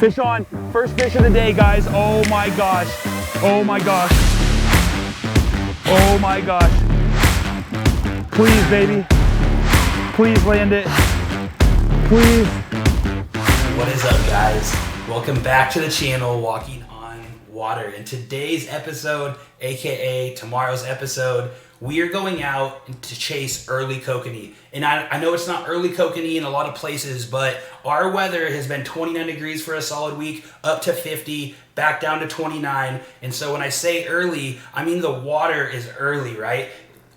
Fish on. First fish of the day, guys. Oh my gosh. Oh my gosh. Oh my gosh. Please, baby. Please land it. Please. What is up, guys? Welcome back to the channel, Walking on Water. In today's episode, aka tomorrow's episode, we are going out to chase early kokanee. And I know it's not early kokanee in a lot of places, but our weather has been 29 degrees for a solid week, up to 50, back down to 29. And so when I say early, I mean the water is early, right?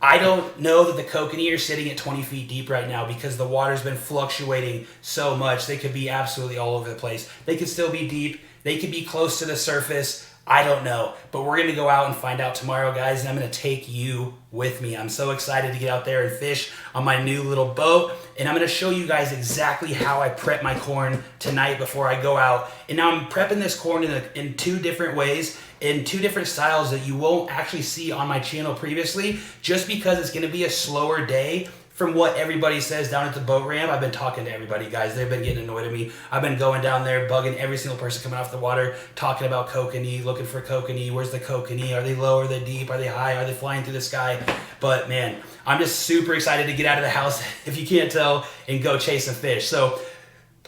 I don't know that the kokanee are sitting at 20 feet deep right now because the water's been fluctuating so much. They could be absolutely all over the place. They could still be deep. They could be close to the surface. I don't know, but we're going to go out and find out tomorrow, guys, and I'm going to take you with me. I'm so excited to get out there and fish on my new little boat, and I'm going to show you guys exactly how I prep my corn tonight before I go out. And now I'm prepping this corn in two different ways, in two different styles that you won't actually see on my channel previously, just because it's going to be a slower day. From what everybody says down at the boat ramp, I've been talking to everybody, guys. They've been getting annoyed at me. I've been going down there, bugging every single person coming off the water, talking about kokanee, looking for kokanee. Where's the kokanee? Are they low? Are they deep? Are they high? Are they flying through the sky? But man, I'm just super excited to get out of the house, if you can't tell, and go chase some fish. So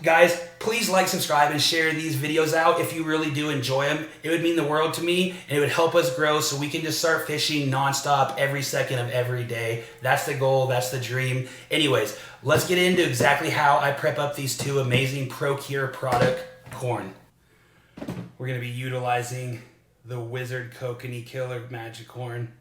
guys, please like, subscribe, and share these videos out if you really do enjoy them. It would mean the world to me, and it would help us grow so we can just start fishing nonstop every second of every day. That's the goal. That's the dream. Anyways, let's get into exactly how I prep up these two amazing ProCure product corn. We're going to be utilizing the Wizard Kokanee Killer Magic Corn.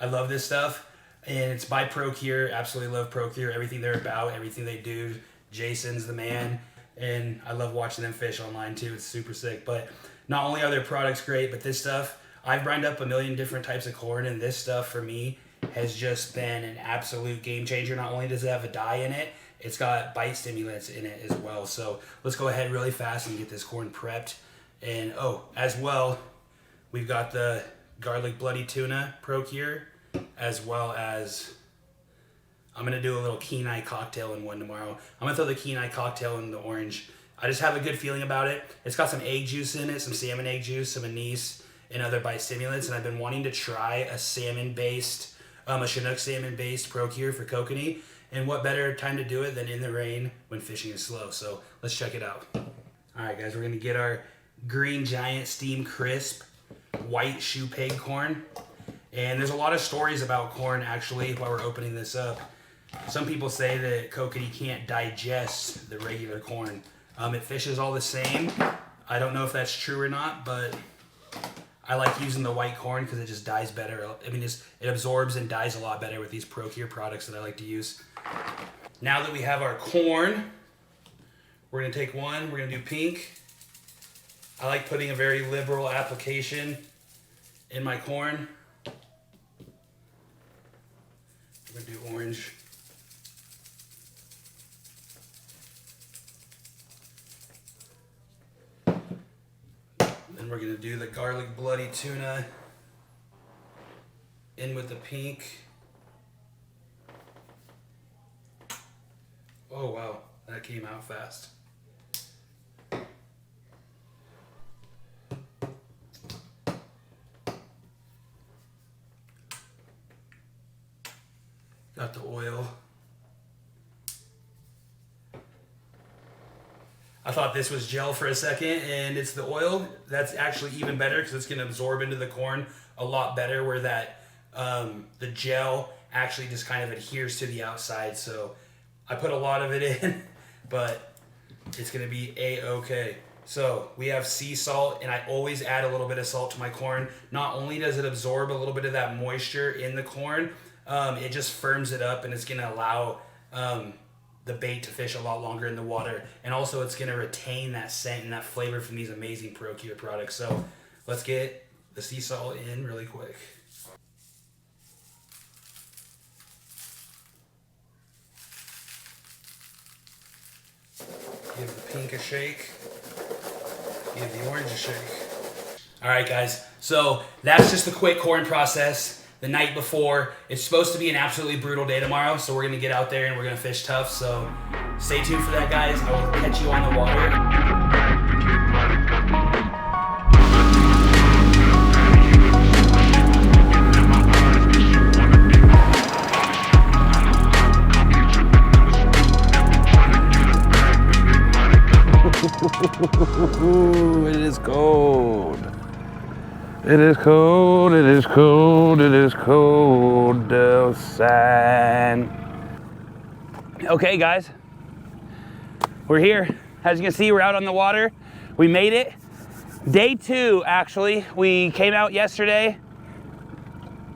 I love this stuff, and it's by ProCure. Absolutely love ProCure. Everything they're about, everything they do. Jason's the man, and I love watching them fish online too. It's super sick. But not only are their products great, but this stuff, I've brined up a million different types of corn, and this stuff for me has just been an absolute game changer. Not only does it have a dye in it, it's got bite stimulants in it as well. So let's go ahead really fast and get this corn prepped. And oh, as well, we've got the garlic bloody tuna ProCure, as well as I'm going to do a little Kokanee cocktail in one tomorrow. I'm going to throw the Kokanee cocktail in the orange. I just have a good feeling about it. It's got some egg juice in it, some salmon egg juice, some anise, and other bite stimulants. And I've been wanting to try a salmon-based, a Chinook salmon-based ProCure for kokanee. And what better time to do it than in the rain when fishing is slow. So let's check it out. All right, guys, we're going to get our Green Giant Steam Crisp white shoe peg corn. And there's a lot of stories about corn, actually, while we're opening this up. Some people say that kokanee can't digest the regular corn. It fishes all the same. I don't know if that's true or not, but I like using the white corn because it just dies better. I mean, it absorbs and dies a lot better with these ProCure products that I like to use. Now that we have our corn, we're going to take one. We're going to do pink. I like putting a very liberal application in my corn. We're going to do orange. Then we're going to do the garlic bloody tuna in with the pink. Oh wow, that came out fast. Got the oil. I thought this was gel for a second, and it's the oil. That's actually even better because it's going to absorb into the corn a lot better, where that the gel actually just kind of adheres to the outside. So I put a lot of it in, but it's going to be A-okay. So we have sea salt, and I always add a little bit of salt to my corn. Not only does it absorb a little bit of that moisture in the corn, it just firms it up, and it's going to allow the bait to fish a lot longer in the water. And also it's going to retain that scent and that flavor from these amazing ProCure products. So let's get the sea salt in really quick. Give the pink a shake. Give the orange a shake. All right, guys. So that's just the quick corn process. The night before. It's supposed to be an absolutely brutal day tomorrow, so we're going to get out there and we're going to fish tough. So stay tuned for that, guys. I will catch you on the water. Ooh, it is cold. It is cold, it is cold, it is cold outside. Okay, guys, we're here. As you can see, we're out on the water. We made it. Day 2, actually. We came out yesterday,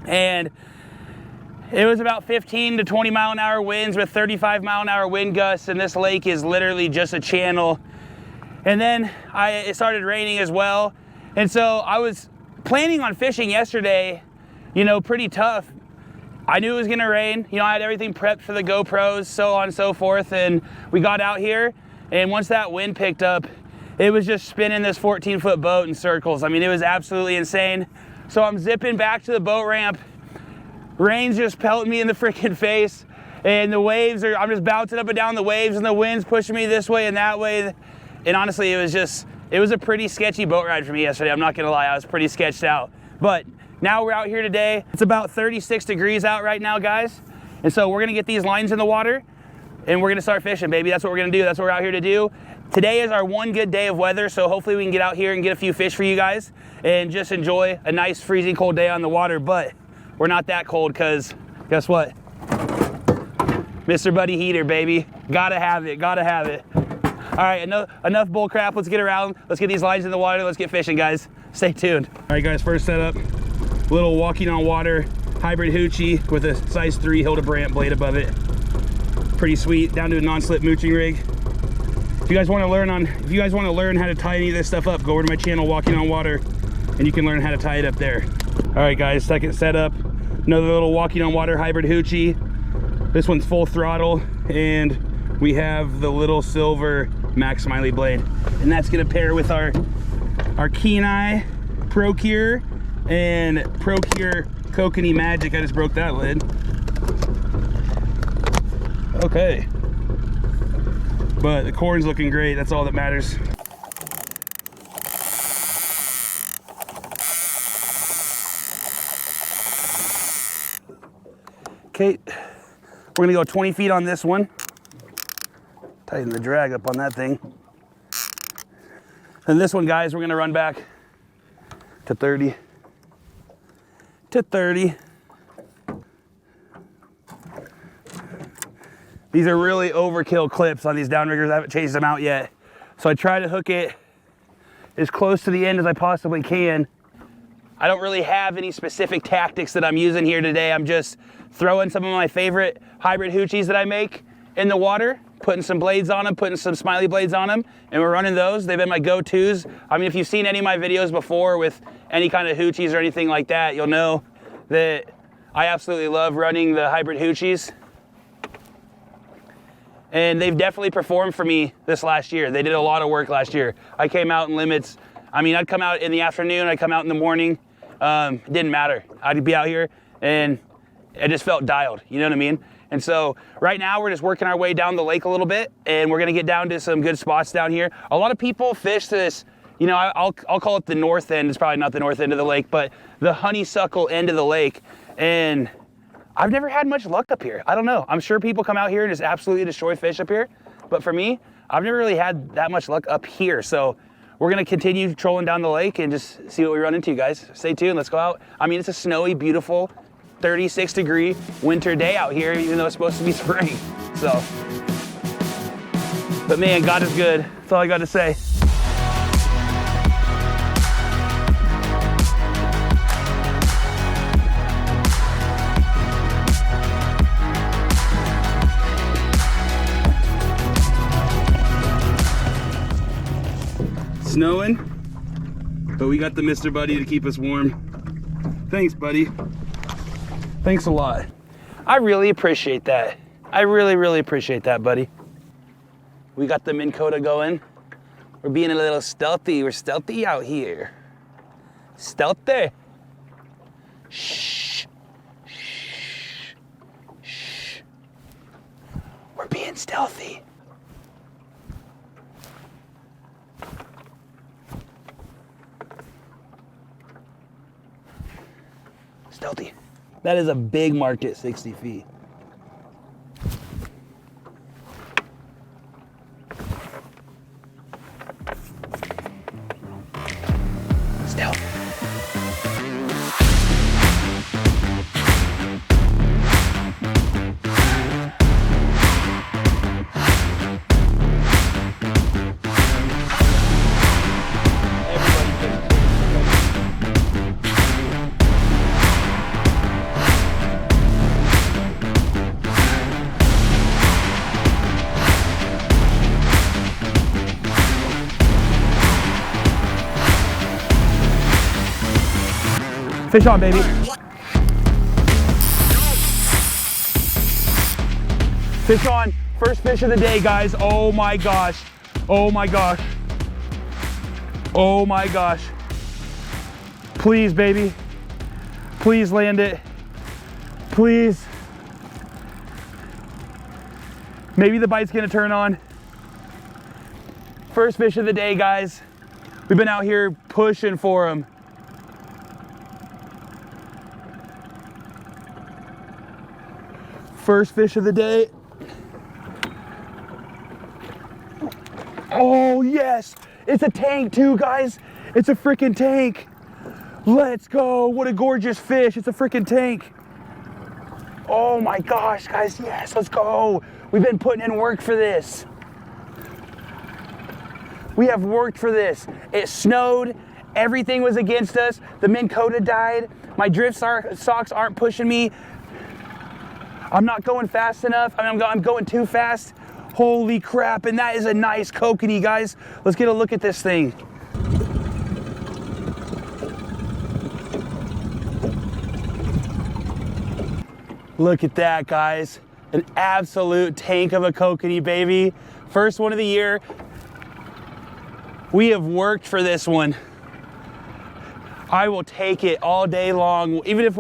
and it was about 15 to 20 mile an hour winds with 35 mile an hour wind gusts, and this lake is literally just a channel. And then it started raining as well. And so I was planning on fishing yesterday, you know, pretty tough. I knew it was gonna rain. You know, I had everything prepped for the GoPros, so on and so forth. And we got out here, and once that wind picked up, it was just spinning this 14-foot boat in circles. I mean, it was absolutely insane. So I'm zipping back to the boat ramp. Rain's just pelting me in the freaking face, and the waves are, I'm just bouncing up and down the waves, and the wind's pushing me this way and that way. And honestly, it was a pretty sketchy boat ride for me yesterday. I'm not gonna lie, I was pretty sketched out. But now we're out here today. It's about 36 degrees out right now, guys. And so we're gonna get these lines in the water, and we're gonna start fishing, baby. That's what we're gonna do. That's what we're out here to do. Today is our one good day of weather, so hopefully we can get out here and get a few fish for you guys and just enjoy a nice freezing cold day on the water. But we're not that cold, because guess what? Mr. Buddy Heater, baby. Gotta have it, gotta have it. All right, enough bull crap. Let's get around. Let's get these lines in the water. Let's get fishing, guys. Stay tuned. All right, guys, first setup. Little walking on water hybrid hoochie with a size 3 Hildebrandt blade above it. Pretty sweet. Down to a non-slip mooching rig. If you guys want to learn how to tie any of this stuff up, go over to my channel, Walking on Water, and you can learn how to tie it up there. All right, guys, second setup. Another little Walking on Water hybrid hoochie. This one's full throttle, and we have the little silver Max Smiley blade, and that's gonna pair with our Kenai Procure and Procure Kokanee Magic. I just broke that lid. Okay, but the corn's looking great. That's all that matters. Okay, we're gonna go 20 feet on this one. Tighten the drag up on that thing. And this one, guys, we're gonna run back to 30. To 30. These are really overkill clips on these downriggers. I haven't changed them out yet. So I try to hook it as close to the end as I possibly can. I don't really have any specific tactics that I'm using here today. I'm just throwing some of my favorite hybrid hoochies that I make in the water, putting some blades on them, putting some smiley blades on them, and we're running those. They've been my go-tos. I mean, if you've seen any of my videos before with any kind of hoochies or anything like that, you'll know that I absolutely love running the hybrid hoochies. And they've definitely performed for me this last year. They did a lot of work last year. I came out in limits. I mean, I'd come out in the afternoon, I'd come out in the morning. It didn't matter. I'd be out here and it just felt dialed, you know what I mean? And so right now we're just working our way down the lake a little bit, and we're gonna get down to some good spots down here. A lot of people fish this, you know, I'll call it the north end. It's probably not the north end of the lake, but the honeysuckle end of the lake. And I've never had much luck up here. I don't know. I'm sure people come out here and just absolutely destroy fish up here. But for me, I've never really had that much luck up here. So we're gonna continue trolling down the lake and just see what we run into, guys. Stay tuned, let's go out. I mean, it's a snowy, beautiful, 36-degree winter day out here, even though it's supposed to be spring, so. But man, God is good. That's all I got to say. Snowing, but we got the Mr. Buddy to keep us warm. Thanks, buddy. Thanks a lot. I really appreciate that. I really, really appreciate that, buddy. We got the Minn Kota going. We're being a little stealthy. We're stealthy out here. Stealthy. Shh. Shh. Shh. We're being stealthy. Stealthy. That is a big market, 60 feet. Fish on, baby. Fish on. First fish of the day, guys. Oh my gosh. Oh my gosh. Oh my gosh. Please, baby. Please land it. Please. Maybe the bite's gonna turn on. First fish of the day, guys. We've been out here pushing for him. First fish of the day. Oh yes, it's a tank too, guys. It's a freaking tank. Let's go. What a gorgeous fish. It's a freaking tank. Oh my gosh, guys, yes, let's go. We've been putting in work for this. We have worked for this. It snowed, everything was against us. The Minn Kota died. My drift socks aren't pushing me. I'm not going fast enough. I'm going too fast. Holy crap, and that is a nice kokanee, guys. Let's get a look at this thing. Look at that, guys. An absolute tank of a kokanee, baby. First one of the year. We have worked for this one. I will take it all day long. Even if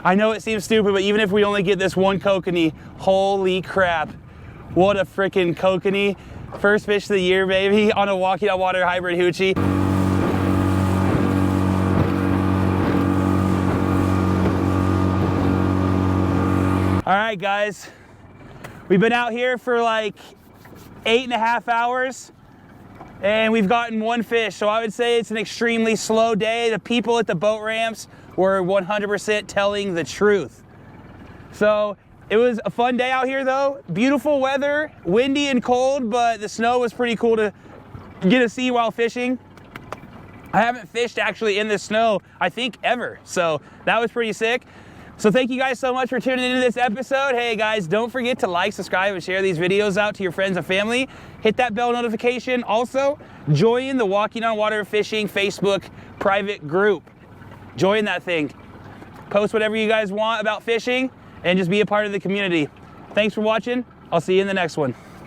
I know it seems stupid, but even if we only get this one kokanee, holy crap. What a freaking kokanee. First fish of the year, baby, on a walking on water hybrid hoochie. All right, guys. We've been out here for like 8.5 hours and we've gotten one fish. So I would say it's an extremely slow day. The people at the boat ramps were 100% telling the truth. So it was a fun day out here though. Beautiful weather, windy and cold, but the snow was pretty cool to get to see while fishing. I haven't fished actually in the snow, I think ever. So that was pretty sick. So thank you guys so much for tuning into this episode. Hey guys, don't forget to like, subscribe, and share these videos out to your friends and family. Hit that bell notification. Also, join the Walking on Water Fishing Facebook private group. Join that thing. Post whatever you guys want about fishing and just be a part of the community. Thanks for watching. I'll see you in the next one.